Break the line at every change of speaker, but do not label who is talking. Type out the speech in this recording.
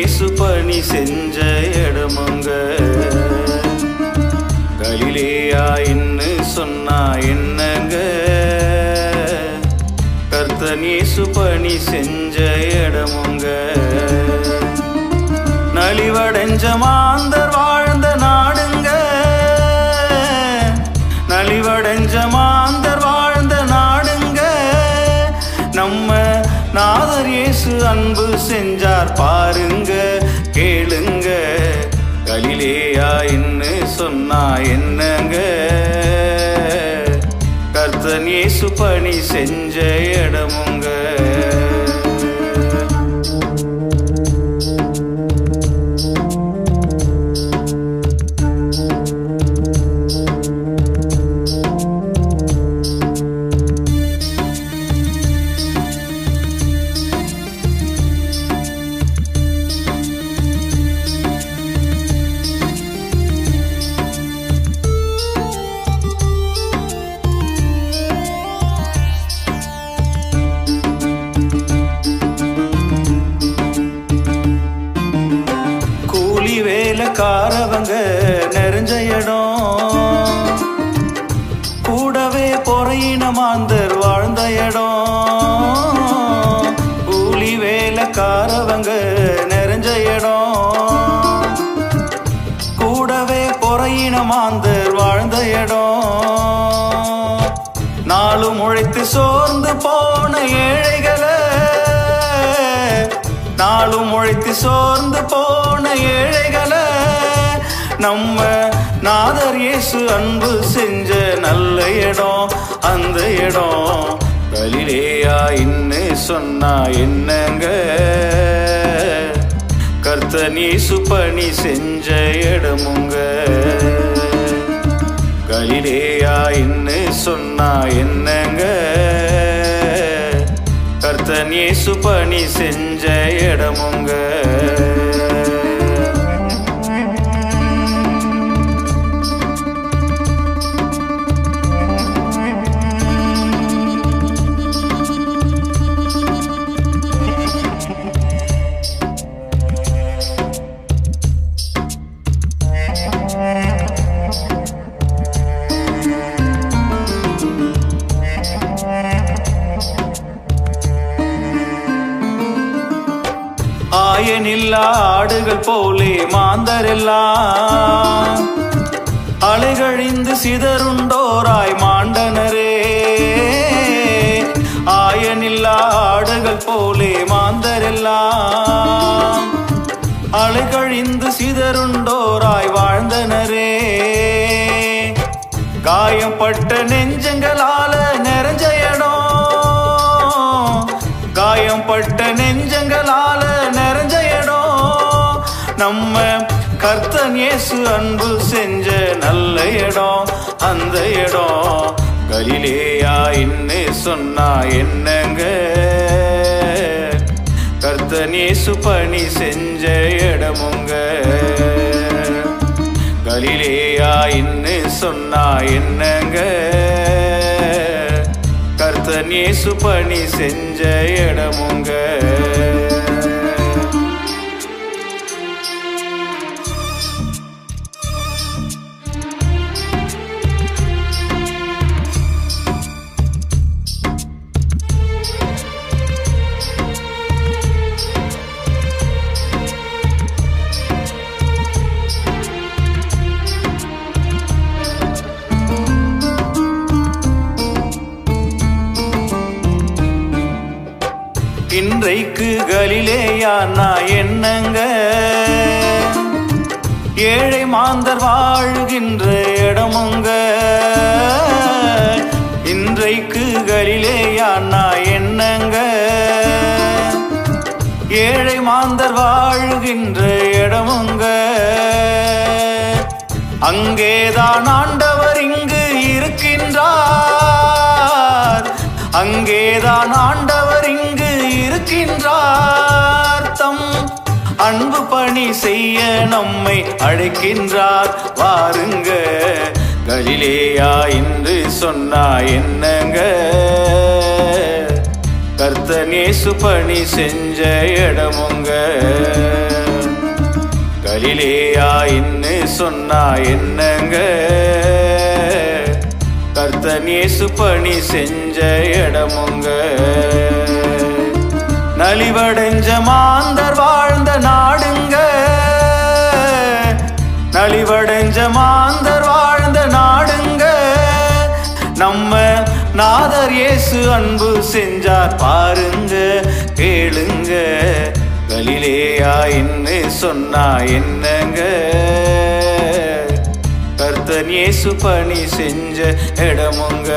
இயேசு பணி செஞ்ச இடமுங்க. கலிலேயா இன்னு சொன்னா என்னங்க, கர்த்தன் இயேசு பணி செஞ்ச இடமுங்க. நலிவடைஞ்ச மாந்தர் வாழ்ந்த நாடுங்க, நலிவடைஞ்ச மாந்தர் வாழ்ந்த நாடுங்க. நம்ம நாதர் இயேசு அன்பு செஞ்சார் பாருங்க, கேளுங்க. கலிலேயா இன்னு சொன்னா என்னங்க, கர்த்தன் இயேசு பணி செஞ்ச இடமுங்க. வேலைக்காரவங்க நிறைஞ்ச இடம், கூடவே பொறையின மாந்தர் வாழ்ந்த இடம். கூலி வேலைக்காரவங்க நிறைஞ்ச இடம், கூடவே பொறையின மாந்தர் வாழ்ந்த இடம். நாளும் உழைத்து சோர்ந்து போன ஏழைகளை, நாளும் உழைத்து சோர்ந்து போன ஏழைகளை நம்ம நாதர் இயேசு அன்பு செஞ்ச நல்ல இடம் அந்த இடம். கலிலேயா இன்னு சொன்னா என்னங்க, கர்த்தன் இயேசு பணி செஞ்ச இடமுங்க. கலிலேயா இன்னு சொன்னா என்னங்க, கர்த்தன் இயேசு பணி செஞ்ச இடமுங்க. ஆயனில்லா ஆடுகள் போலே மாந்தரெல்லாம் அலைகழிந்து சிதறுண்டோராய் மாண்டனரே. ஆயனில்லா ஆடுகள் போலே மாந்தரெல்லாம் அலைகழிந்து சிதறுண்டோராய் வாழ்ந்தனரே. காயப்பட்ட நெஞ்சங்களால நிறைஞ்ச இடம், காயப்பட்ட நெஞ்சங்களால நிறைஞ்ச இடம் நம்ம கர்த்தன் இயேசு அன்பு செஞ்ச நல்ல இடம் அந்த இடம். கலிலேயா இன்னு சொன்னா என்னங்க, கர்த்தன் இயேசு பணி செஞ்ச இடமுங்க. கலிலேயா இன்னு சொன்னா என்னங்க, கர்த்தன் இயேசு பணி செஞ்ச இடமுங்க. இன்றைக்கு கலிலேயா நான் என்னங்க, ஏழை மாந்தர் வாழ்கின்ற இடமுங்க. இன்றைக்கு கலிலேயா நான் என்னங்க, ஏழை மாந்தர் வாழ்கின்ற இடமுங்க. அங்கேதான் ஆண்டவர் இங்கு இருக்கின்றார், அங்கேதான் ஆண்டவர் இங்கு இருக்கின்றார். தம் அன்பு பணி செய்ய நம்மை அழைக்கின்றார் வாருங்க. கலிலேயா இன்று சொன்னா என்னங்க, கர்த்தன் இயேசு பணி செஞ்ச இடமுங்க. கலிலேயா இன்னு சொன்னா என்னங்க, கர்த்தர் இயேசு பணி செஞ்ச இடமுங்க. நலிவடைஞ்ச மாந்தர் வாழ்ந்த நாடுங்க, நலிவடைஞ்ச மாந்தர் வாழ்ந்த நாடுங்க. நம்ம நாதர் இயேசு அன்பு செஞ்சார் பாருங்க, கேளுங்க. கலிலேயா இன்னு சொன்னா என்னங்க, கர்த்தர் இயேசு பணி செஞ்ச இடமுங்க.